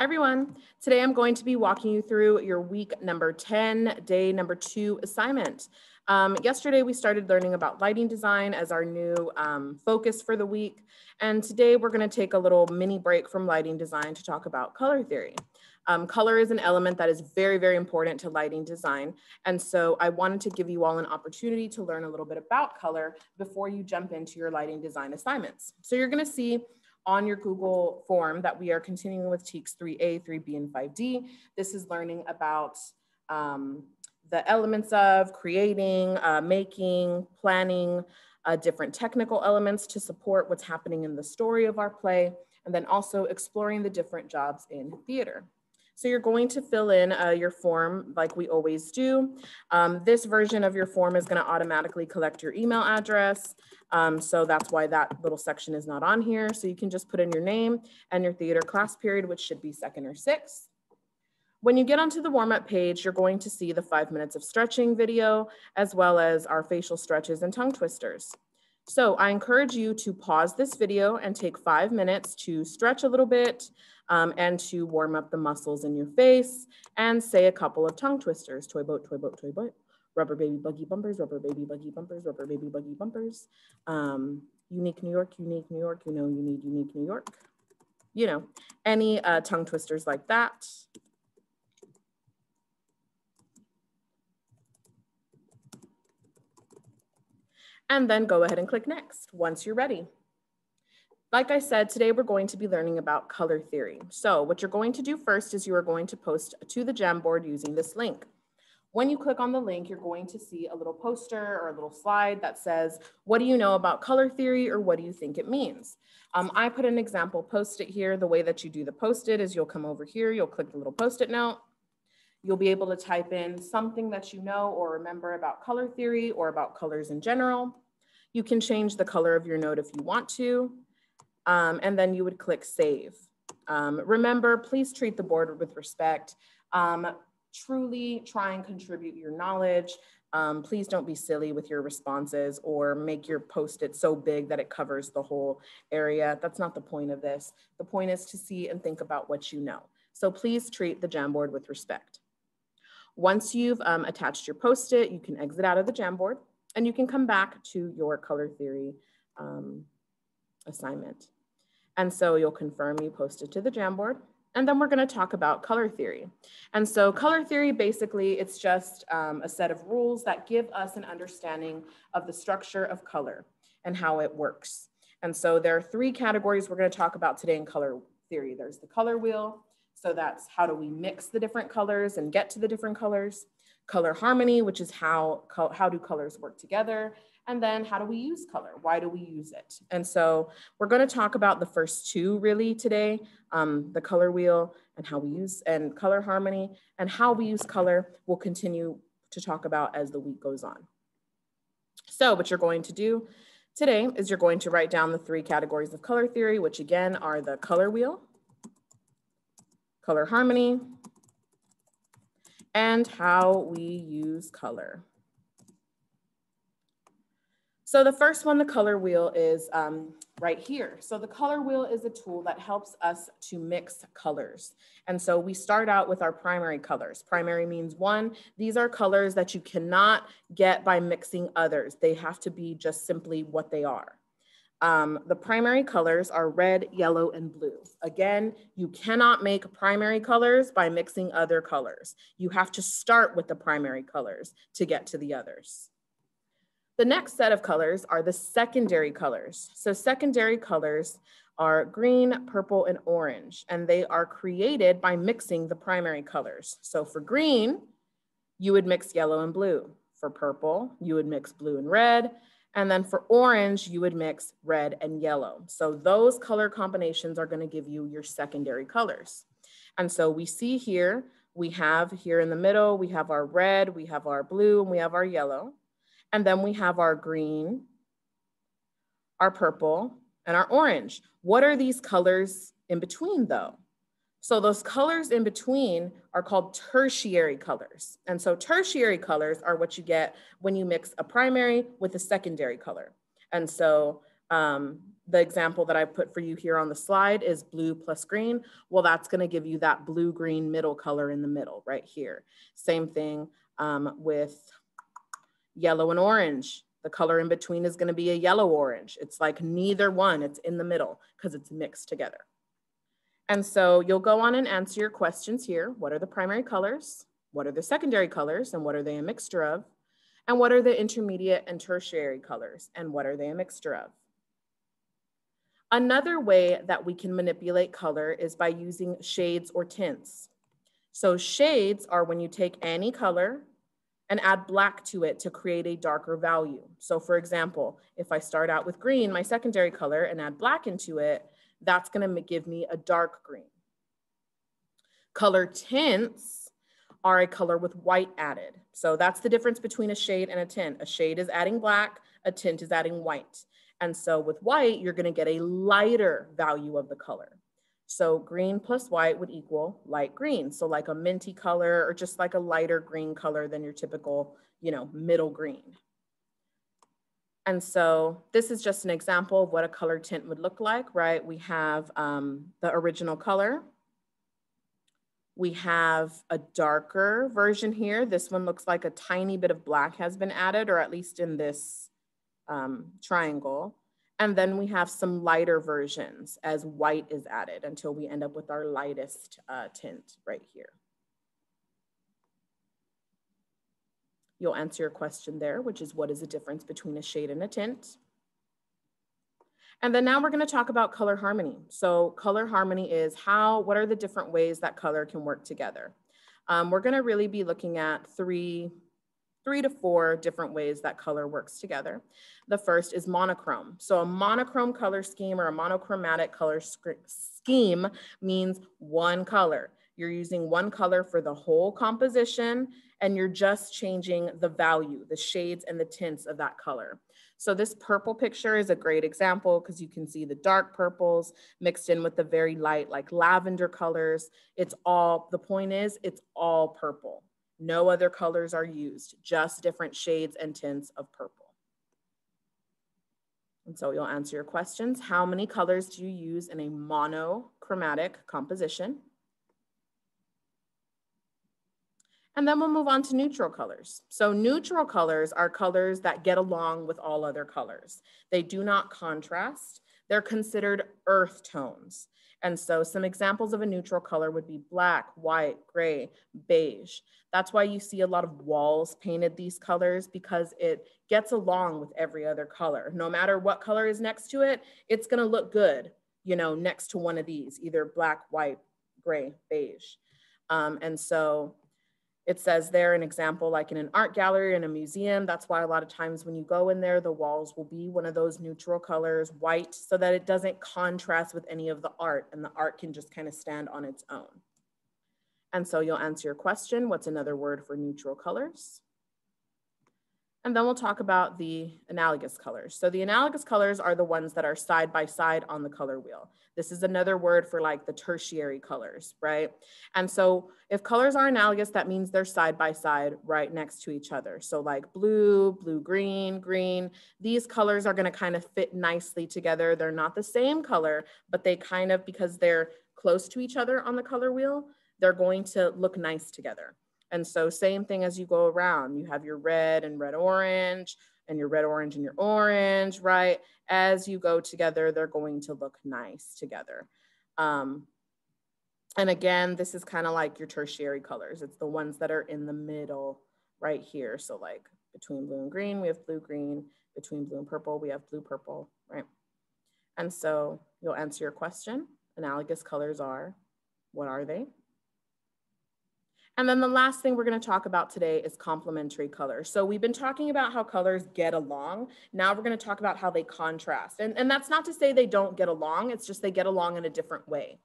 Hi everyone. Today I'm going to be walking you through your week number 10, day number 2 assignment. Yesterday we started learning about lighting design as our new focus for the week. And today we're going to take a little mini break from lighting design to talk about color theory. Color is an element that is very, very important to lighting design. And so I wanted to give you all an opportunity to learn a little bit about color before you jump into your lighting design assignments. So you're going to see on your Google form that we are continuing with TEKS 3A, 3B, and 5D. This is learning about the elements of creating, making, planning, different technical elements to support what's happening in the story of our play, and then also exploring the different jobs in theater. So you're going to fill in your form like we always do. This version of your form is going to automatically collect your email address. So that's why that little section is not on here. So you can just put in your name and your theater class period, which should be 2nd or 6th. When you get onto the warm-up page, you're going to see the 5 minutes of stretching video, as well as our facial stretches and tongue twisters. So I encourage you to pause this video and take 5 minutes to stretch a little bit and to warm up the muscles in your face and say a couple of tongue twisters. Toy boat, toy boat, toy boat. Rubber baby buggy bumpers, rubber baby buggy bumpers, rubber baby buggy bumpers. Unique New York, unique New York, you know you need unique New York. You know, any tongue twisters like that. And then go ahead and click next once you're ready. Like I said, today we're going to be learning about color theory. So what you're going to do first is you are going to post to the Jamboard using this link. When you click on the link, you're going to see a little poster or a little slide that says, what do you know about color theory, or what do you think it means? I put an example post-it here. The way that you do the post-it is you'll come over here, you'll click the little post-it note. You'll be able to type in something that you know or remember about color theory or about colors in general. You can change the color of your note if you want to, and then you would click save. Remember, please treat the board with respect. Truly try and contribute your knowledge. Please don't be silly with your responses or make your post-it so big that it covers the whole area. That's not the point of this. The point is to see and think about what you know. So please treat the Jamboard with respect. Once you've attached your post-it, you can exit out of the Jamboard and you can come back to your color theory assignment. And so you'll confirm you posted to the Jamboard. And then we're going to talk about color theory. And so color theory, basically, it's just a set of rules that give us an understanding of the structure of color and how it works. And so there are 3 categories we're going to talk about today in color theory. There's the color wheel. So that's how do we mix the different colors and get to the different colors. Color harmony, which is how do colors work together. And then how do we use color? Why do we use it? And so we're going to talk about the first 2 really today, the color wheel and how we use, and color harmony, and how we use color we'll continue to talk about as the week goes on. So what you're going to do today is you're going to write down the 3 categories of color theory, which again are the color wheel, color harmony, and how we use color. So the first one, the color wheel, is right here. So the color wheel is a tool that helps us to mix colors. And so we start out with our primary colors. Primary means 1. These are colors that you cannot get by mixing others. They have to be just simply what they are. The primary colors are red, yellow, and blue. Again, you cannot make primary colors by mixing other colors. You have to start with the primary colors to get to the others. The next set of colors are the secondary colors. So secondary colors are green, purple, and orange, and they are created by mixing the primary colors. So for green, you would mix yellow and blue. For purple, you would mix blue and red. And then for orange, you would mix red and yellow. So those color combinations are going to give you your secondary colors. And so we see here, we have here in the middle, we have our red, we have our blue, and we have our yellow. And then we have our green, our purple, and our orange. What are these colors in between though? So those colors in between are called tertiary colors. And so tertiary colors are what you get when you mix a primary with a secondary color. And so The example that I put for you here on the slide is blue plus green. Well, that's going to give you that blue-green middle color in the middle right here. Same thing with yellow and orange. The color in between is going to be a yellow-orange. It's like neither one, it's in the middle because it's mixed together. And so you'll go on and answer your questions here. What are the primary colors? What are the secondary colors? And what are they a mixture of? And what are the intermediate and tertiary colors? And what are they a mixture of? Another way that we can manipulate color is by using shades or tints. So shades are when you take any color and add black to it to create a darker value. So for example, if I start out with green, my secondary color, and add black into it, that's gonna give me a dark green. Color tints are a color with white added. So that's the difference between a shade and a tint. A shade is adding black, a tint is adding white. And so with white, you're gonna get a lighter value of the color. So green plus white would equal light green. So like a minty color or just like a lighter green color than your typical, middle green. And so this is just an example of what a color tint would look like, right? We have the original color. We have a darker version here. This one looks like a tiny bit of black has been added, or at least in this triangle. And then we have some lighter versions as white is added until we end up with our lightest tint right here. You'll answer your question there, which is what is the difference between a shade and a tint? And then now we're going to talk about color harmony. So color harmony is what are the different ways that color can work together? We're going to really be looking at three to four different ways that color works together. The first is monochrome. So a monochrome color scheme or a monochromatic color scheme means one color. You're using one color for the whole composition, and you're just changing the value, the shades and the tints of that color. So this purple picture is a great example because you can see the dark purples mixed in with the very light, like lavender colors. The point is, it's all purple. No other colors are used, just different shades and tints of purple. And so you'll answer your questions. How many colors do you use in a monochromatic composition? And then we'll move on to neutral colors. So neutral colors are colors that get along with all other colors. They do not contrast. They're considered earth tones. And so some examples of a neutral color would be black, white, gray, beige. That's why you see a lot of walls painted these colors, because it gets along with every other color. No matter what color is next to it, it's gonna look good, next to one of these, either black, white, gray, beige. And so it says there an example like in an art gallery in a museum. That's why a lot of times when you go in there, the walls will be one of those neutral colors, white, so that it doesn't contrast with any of the art, and the art can just kind of stand on its own. And so you'll answer your question, what's another word for neutral colors? And then we'll talk about the analogous colors. So the analogous colors are the ones that are side by side on the color wheel. This is another word for like the tertiary colors, right? And so if colors are analogous, that means they're side by side right next to each other. So like blue, blue-green, green, these colors are gonna kind of fit nicely together. They're not the same color, but they kind of, because they're close to each other on the color wheel, they're going to look nice together. And so same thing as you go around, you have your red and red-orange, and your red-orange and your orange, right? As you go together, they're going to look nice together. And again, this is kind of like your tertiary colors. It's the ones that are in the middle right here. So like between blue and green, we have blue-green. Between blue and purple, we have blue-purple, right? And so you'll answer your question. Analogous colors are, what are they? And then the last thing we're going to talk about today is complementary colors. So we've been talking about how colors get along. Now we're going to talk about how they contrast. And that's not to say they don't get along. It's just they get along in a different way.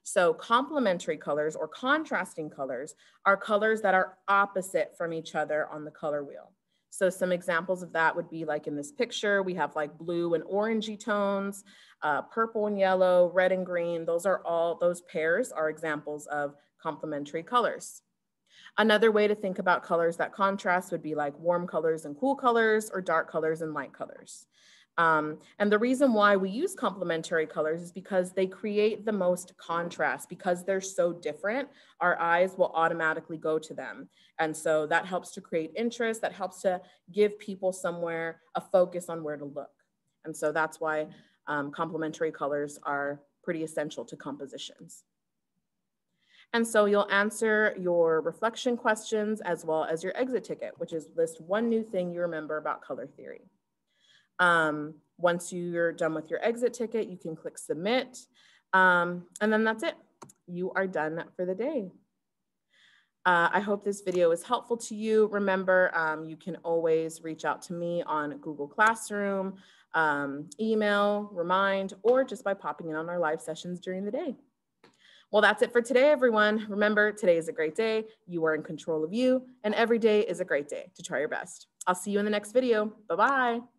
So complementary colors or contrasting colors are colors that are opposite from each other on the color wheel. So some examples of that would be like in this picture, we have like blue and orangey tones, purple and yellow, red and green. Those pairs are examples of complementary colors. Another way to think about colors that contrast would be like warm colors and cool colors, or dark colors and light colors. And the reason why we use complementary colors is because they create the most contrast. Because they're so different, our eyes will automatically go to them. And so that helps to create interest, that helps to give people somewhere, a focus on where to look. And so that's why complementary colors are pretty essential to compositions. And so you'll answer your reflection questions as well as your exit ticket, which is list one new thing you remember about color theory. Once you're done with your exit ticket, you can click submit. And then that's it. You are done for the day. I hope this video is helpful to you. Remember, you can always reach out to me on Google Classroom, email, Remind, or just by popping in on our live sessions during the day. Well, that's it for today, everyone. Remember, today is a great day. You are in control of you, and every day is a great day to try your best. I'll see you in the next video. Bye-bye.